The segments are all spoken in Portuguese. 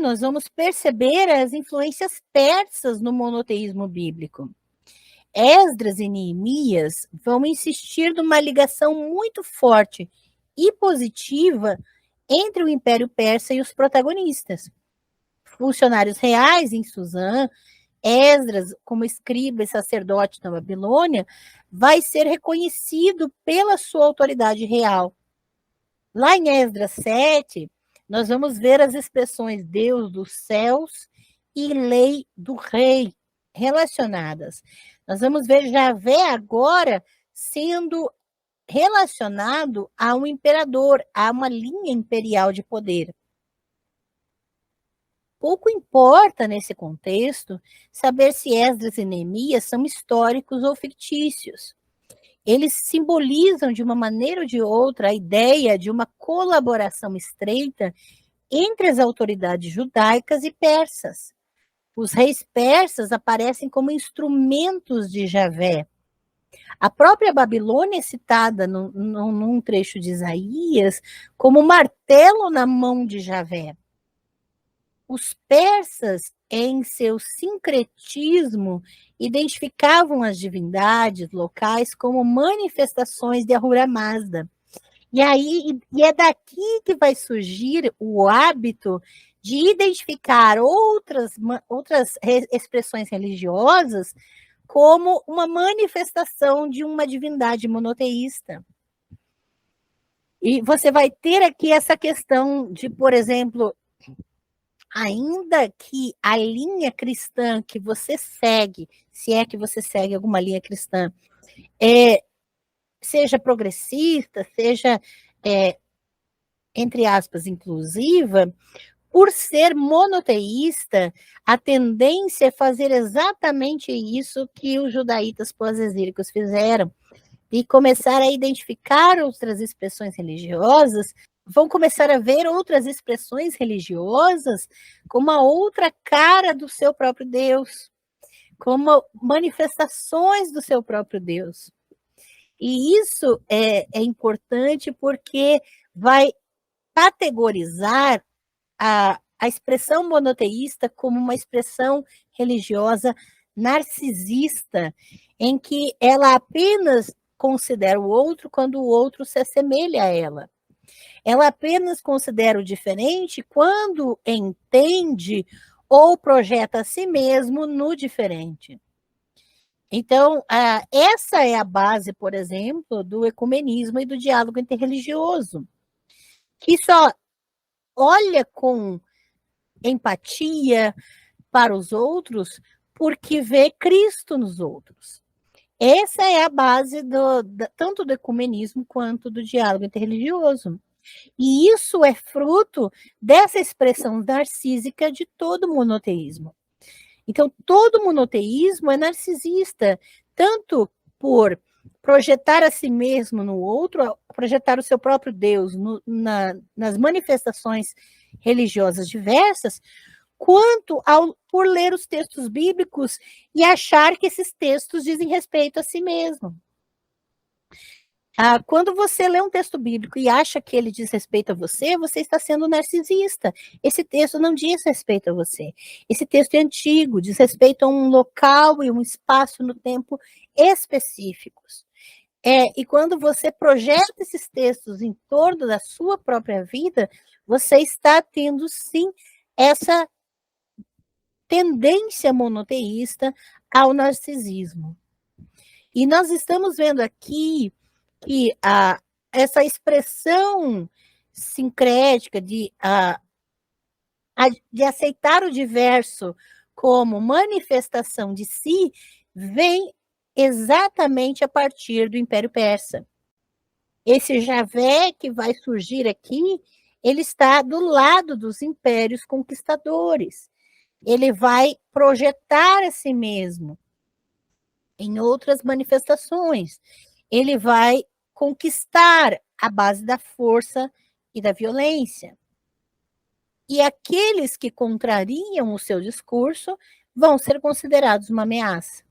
nós vamos perceber as influências persas no monoteísmo bíblico. Esdras e Neemias vão insistir numa ligação muito forte e positiva entre o Império Persa e os protagonistas. Funcionários reais em Suzã, Esdras, como escriba e sacerdote da Babilônia, vai ser reconhecido pela sua autoridade real. Lá em Esdras 7, nós vamos ver as expressões Deus dos céus e lei do rei relacionadas. Nós vamos ver Javé agora sendo relacionado a um imperador, a uma linha imperial de poder. Pouco importa, nesse contexto, saber se Esdras e Neemias são históricos ou fictícios. Eles simbolizam, de uma maneira ou de outra, a ideia de uma colaboração estreita entre as autoridades judaicas e persas. Os reis persas aparecem como instrumentos de Javé. A própria Babilônia é citada num trecho de Isaías como martelo na mão de Javé. Os persas, em seu sincretismo, identificavam as divindades locais como manifestações de Ahura Mazda. E é daqui que vai surgir o hábito de identificar outras expressões religiosas como uma manifestação de uma divindade monoteísta. E você vai ter aqui essa questão de, por exemplo, ainda que a linha cristã que você segue, se é que você segue alguma linha cristã, seja progressista, seja, entre aspas, inclusiva, por ser monoteísta, a tendência é fazer exatamente isso que os judaítas pós-exílicos fizeram, e começar a identificar outras expressões religiosas, vão começar a ver outras expressões religiosas como a outra cara do seu próprio Deus, como manifestações do seu próprio Deus. E isso é importante porque vai categorizar a expressão monoteísta como uma expressão religiosa narcisista, em que ela apenas considera o outro quando o outro se assemelha a ela. Ela apenas considera o diferente quando entende ou projeta a si mesmo no diferente. Então, essa é a base, por exemplo, do ecumenismo e do diálogo interreligioso, que só olha com empatia para os outros porque vê Cristo nos outros. Essa é a base tanto do ecumenismo quanto do diálogo interreligioso. E isso é fruto dessa expressão narcísica de todo monoteísmo. Então, todo monoteísmo é narcisista, tanto por projetar a si mesmo no outro, projetar o seu próprio Deus nas manifestações religiosas diversas, quanto por ler os textos bíblicos e achar que esses textos dizem respeito a si mesmo. Quando você lê um texto bíblico e acha que ele diz respeito a você, você está sendo narcisista. Esse texto não diz respeito a você. Esse texto é antigo, diz respeito a um local e um espaço no tempo específicos. E quando você projeta esses textos em torno da sua própria vida, você está tendo, sim, essa tendência monoteísta ao narcisismo. E nós estamos vendo aqui que essa expressão sincrética de aceitar o diverso como manifestação de si vem exatamente a partir do Império Persa. Esse Javé que vai surgir aqui, ele está do lado dos impérios conquistadores. Ele vai projetar a si mesmo em outras manifestações. Ele vai conquistar a base da força e da violência. E aqueles que contrariam o seu discurso vão ser considerados uma ameaça.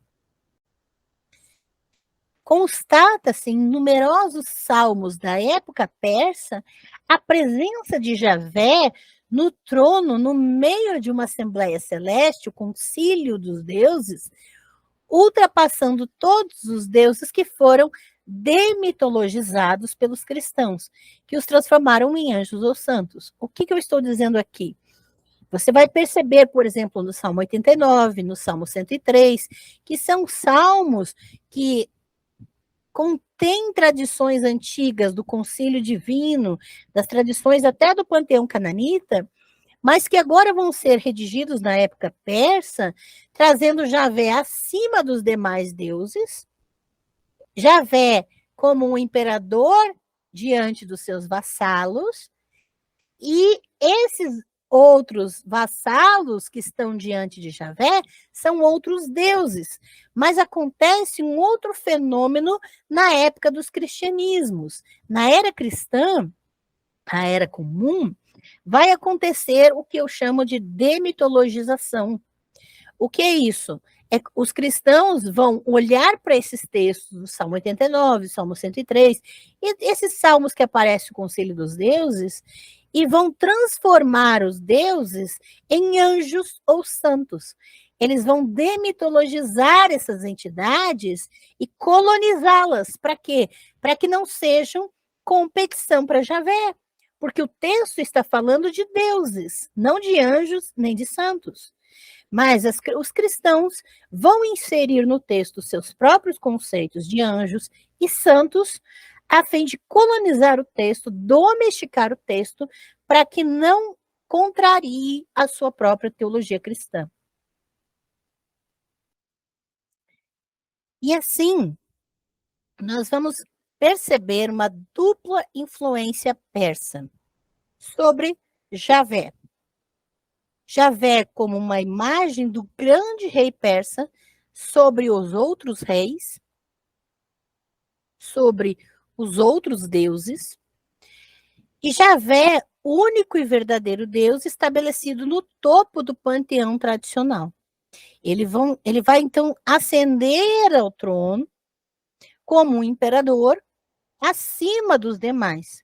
Constata-se em numerosos salmos da época persa a presença de Javé no trono, no meio de uma assembleia celeste, o concílio dos deuses, ultrapassando todos os deuses que foram demitologizados pelos cristãos, que os transformaram em anjos ou santos. O que eu estou dizendo aqui? Você vai perceber, por exemplo, no Salmo 89, no Salmo 103, que são salmos que contêm tradições antigas do concílio divino, das tradições até do panteão cananita, mas que agora vão ser redigidos na época persa, trazendo Javé acima dos demais deuses, Javé como um imperador diante dos seus vassalos, e esses outros vassalos que estão diante de Javé são outros deuses. Mas acontece um outro fenômeno na época dos cristianismos. Na era cristã, a era comum, vai acontecer o que eu chamo de demitologização. O que é isso? Os cristãos vão olhar para esses textos do Salmo 89, Salmo 103, e esses salmos que aparece o Conselho dos Deuses, e vão transformar os deuses em anjos ou santos. Eles vão demitologizar essas entidades e colonizá-las. Para quê? Para que não sejam competição para Javé. Porque o texto está falando de deuses, não de anjos nem de santos. Mas os cristãos vão inserir no texto seus próprios conceitos de anjos e santos, a fim de colonizar o texto, domesticar o texto, para que não contrarie a sua própria teologia cristã. E assim, nós vamos perceber uma dupla influência persa sobre Javé. Javé como uma imagem do grande rei persa sobre os outros reis, sobre os outros deuses, e Javé, único e verdadeiro Deus, estabelecido no topo do panteão tradicional. Ele vai, então, ascender ao trono como um imperador acima dos demais.